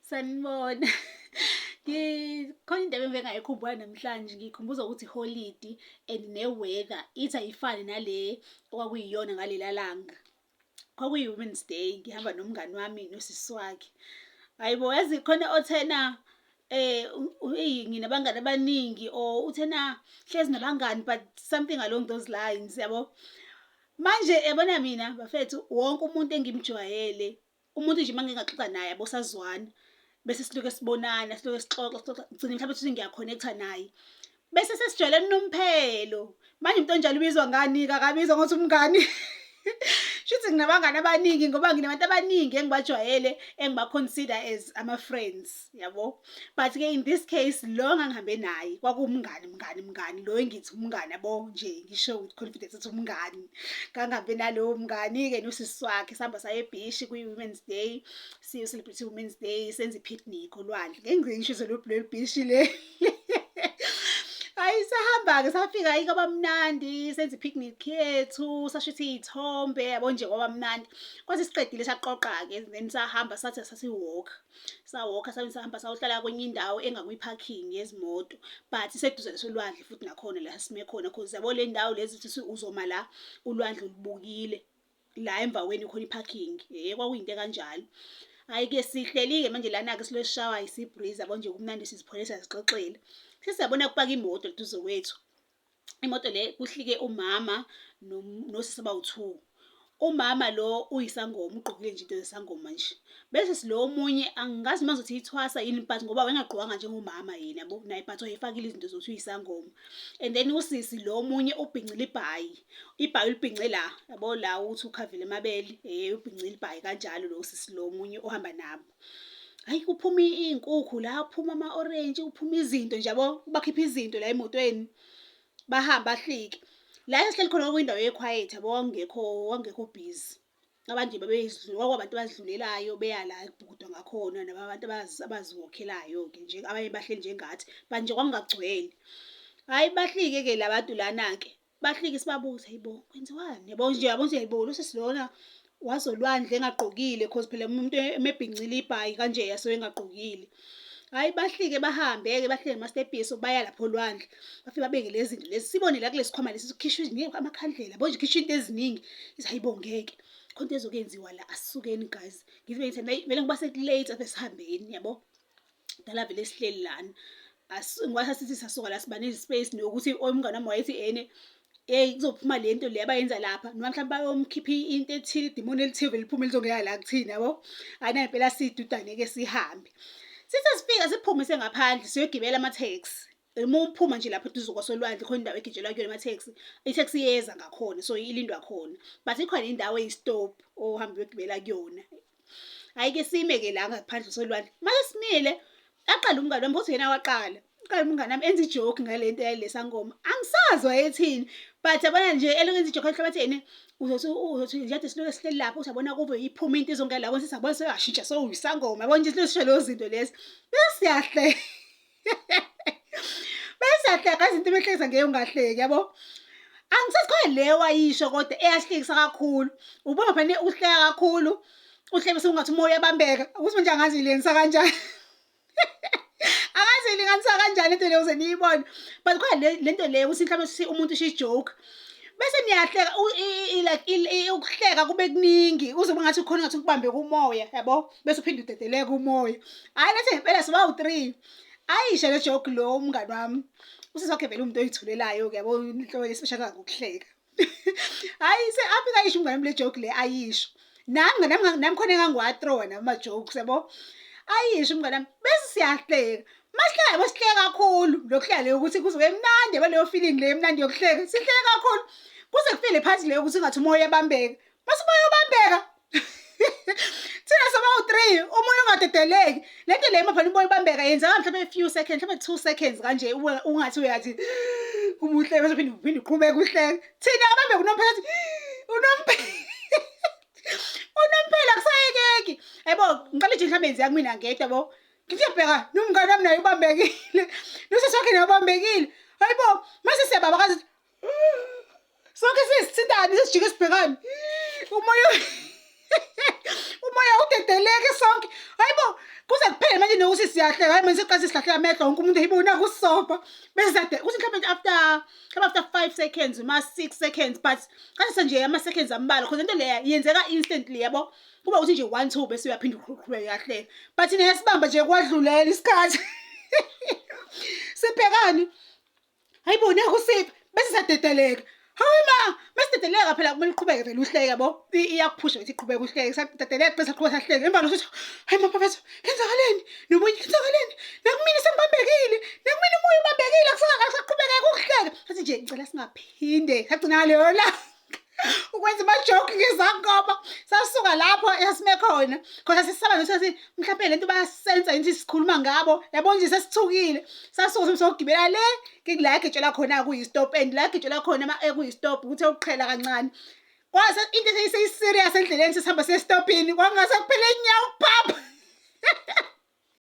Sanibona. Khona into ebengingayikhumbula namhlanje, ngikhumbuza ukuthi iholidi and ne-weather ithi ayifani nale okwakuyiyona ngalela langa. Kwakuyi-Women's Day, ngihamba nomngani wami nosisi wakhe. Hayibo, yazi khona othena nginabangani abaningi, or uthena hlezi nabangani, but something along those lines, yabo. Manje yabona mina bafethu, wonke umuntu engimjwayele, umuntu nje mangingaxoxa naye yabo sazwana, bese silokhu sibonana, silokhu sixoxa, gcine mhlawumbe ukuthi ngiyakhonekhtha naye. Bese sesijwayelene unomphelo. Manje umuntu onjalo ubizwa ngani-ke, akabizwa ngokuthi umngani. Shuthi nginabangani abaningi ngoba nginabantu abaningi engibajwayele, engiba-consider as ama-friends, yabo. But-ke in this case, lo engangihambe naye kwakuwumngani, lo engithi umngani, yabo, nje ngisho with confidence ukuthi umngani. Ngangihambe nalowo mngani-ke nosisi wakhe, sihamba saya eBhishi kwi-Women's Day, siyo-celebrate i-Women's Day, senze i-picnic olwandle. Ngeke ngize ngisho idolobho leBhishi le. Hayi, sahamba-ke safika kwaba mnandi, senze i-picnic yethu, sashutha iy'thombe, yabo nje kwaba mnandi. Kwathi siqedile saqoqa-ke, then sahamba sathi sasi-walk. Sahamba sayohlala kwenye indawo engakwi-parking yezimoto, but iseduzane solwandle futhi nakhona la sime khona, cause yabo le ndawo lezi ukuthi uzoma la ulwandle ulubukile, la emva kweni khona i-parking. Kwakuyinto kanjalo. Hhayi-ke sihleli-ke manje lana-ke siloshawa isi-breeze, yabo nje kumnandi sizipholisa sixoxele. Sesiyabona kupaka imoto eduze kwethu. Imoto le kuhlike umama nosisi abawu-2. Umama lo uyisangoma, ugqokile nje into zesangoma nje. Bese silo omunye angazi uma ngizothi ithwasa yini, but ngoba wayengagqokanga njengomama yena, yabo, naye but wayefakile izinto zokuthi uyisangoma. And then usisi lo omunye ubhincile ibhayi. Ibhayi ulibhince la, yabo, la uthi ukhavile amabele, ubhincile ibhayi kanjalo lo usisi lo omunye ohamba nabo. Hayi, kuphuma iy'nkukhu la, kuphuma ama-orange, kuphuma izinto nje, yabo, bakhipha izinto la emotweni, bahamba bahlike. La esihleli khona kwindawo ye-quiet, yabo, wangekho busy. Abantu nje kwakuwabantu abazidlulelayo beya la ekubhukudwa ngakhona, nabantu abaziwokhelayo-ke nje, abanye bahleli njengathi, but nje kwakungagcwele. Hhayi, bahlike-ke la bantu lana-ke, bahlike sibabuza, hayibo, kwenziwani, yabo nje, yabo nje, hayibo, lo sisi lona wazolwandle engagqokile, cause phela umuntu mebhincile ibhayi kanje yasuke engagqokile. Hhayi, bahlike bahambe-ke, bahlike ama-stebhisi baya lapho olwandle, bafike babeke lezi zinto lezi, sibone la kulesi khwama lesi kukhishwa amakhandlela, yabo nje kukhishwa into eziningi. Ithi hayibo, ngeke khona into ezokwenziwa la, asisukeni guys. Ngithi vele ngiba seku-late apha esihambeni, yabo. Dala vele sihleli lana. Ngoba sithi sasuka la siba ne-space nokuthi umngani wami wayethi kuzophuma le nto le abayenza lapha, noma mhlawumbe bayomkhipha into ethile, idimoni elithive liphume lizongena la kuthina, yabo. Hhayi, nayi impela sidudane-ke sihambe. Sithe sifika siphumise ngaphandle siyogibela ama-taxi. Uma uphuma nje lapho eduze kwasolwandle khona indawo egitshelwa kuyona ama-taxi, i-taxi iyeza ngakhona, so ilindwa khona. But ikhona indawo eyi-stop ohamba uyogibela kuyona. Hhayi-ke sime-ke la ngaphandle solwandle. Mase simile, aqala umngani wami, futhi yena waqala. Uqala umngani wami enza ijoke ngale nto yale sangoma. Angisazi wayethini, but yabona nje elokhu enza ijoke ehlabathi yena, uzothi nje silokhu sihleli lapho, uthi yabona kuve iphuma into izongena la, konke sisabona seyashintsha sewuyisangoma, yabo nje silokhu sisho lezo zinto lezi. Bese siyahleka. Bese siyahleka izinto emehlekisa ngeke ungahleki, yabo. Angisazi khona le wayisho kodwa eyahlekisa kakhulu. Ubona phela uhleka kakhulu, uhleka bese ungathi umoya uyabambeka. Ukuthi manje angazi ilenisa kanjani. Angazi ilinganisa kanjani into leyo uze niyibone. But khona le nto leyo ukuthi mhlawumbe umuntu usho ijoke. Bese niyahleka like ukuhleka kube kuningi uzoba ngathi khona ngathi ukubambe kumoya, yabo, bese uphinde udedeleke umoya. Hayi, nathi ngempela sibawu-3. Ayisha le joke lo umngani wami. Usisi wakhe vele umuntu oyithulelayo-ke, yabo, inhlobo especially ngokuhleka. Hayi, afika ayisho umngani wami le joke le ayisho. Nami khona engangiwathrowa nama-jokes, yabo. Ayisho umngani wami, bese siyahleka. Masihleka yabo sihleka kakhulu. Lokuhleka leyo ukuthi kuzobe mnandi, yabo, leyo feeling le emnandi yokuhleka. Sihleka kakhulu. Kuze kufike phansi leyo ukuthi ungathi umoya uyabambeka. Mase umoya ubambeka. Thina sobawu-3, umoya ungadedeleki. Le nto le phela umoya ubambeka yenzeka mhlawumbe few seconds, mhlawumbe 2 seconds kanje, ungathi uyathi umuhle bese uphinde uqhubeke uhleka. Thina abambeka unomphela unomphela kusayekeki. Yabo, ngiqala nje mhlawumbe yenziwa kumina ngedwa, yabo. Ngithi yabheka nomngani wami naye ubambekile. Nosisi wakhe naye ubambekile. Hayibo, mase siyababa kazi. Sonke sisithintane sesijike sibhekane. Umoya udedeleke sonke. Hayibo, kuze kuphele siyahleka hayi manje siqale sihlahlela amehlo wonke umuntu eyibona kusofa bese sade kuthi mhlawumbe after 5 seconds uma 6 seconds but kanti nje ama seconds ambala because into leya yenzeka instantly yabo kuba uthi nje 1 2 bese uyaphinda uqhubeka uyahlela but nesibamba nje kwadlulela isikhathi sibhekani hayibona kusiphi bese sadedeleka hayi masidedeleka phela kumele uqhubeke vele uhleke yabo iyakuphusha ukuthi iqhubeke uhleke sadedeleka bese aqhubeka sahleke emva lokuthi hayi maphatho kenzakaleni nomunye kenzakaleni nakumina sengibambekile nakumina umoya ubambekile akusaqhubeka ukuhleka sathi nje ngicela singaphinde sagcina leyo la ukwenza ama-joke ngezankoba sasuka lapho esime khona khona sisaba nokuthi mhlawumbe lento bayasenza into sikhuluma ngabo yabo nje sesithukile sasuka sokugibela le la egetshelwa khona kuyi-stop and la egetshelwa khona kuyi-stop ukuthi uqhela kancane kwase into seyiserious endleleni sesihamba sesitopini kwangase kuphela inyawo phapha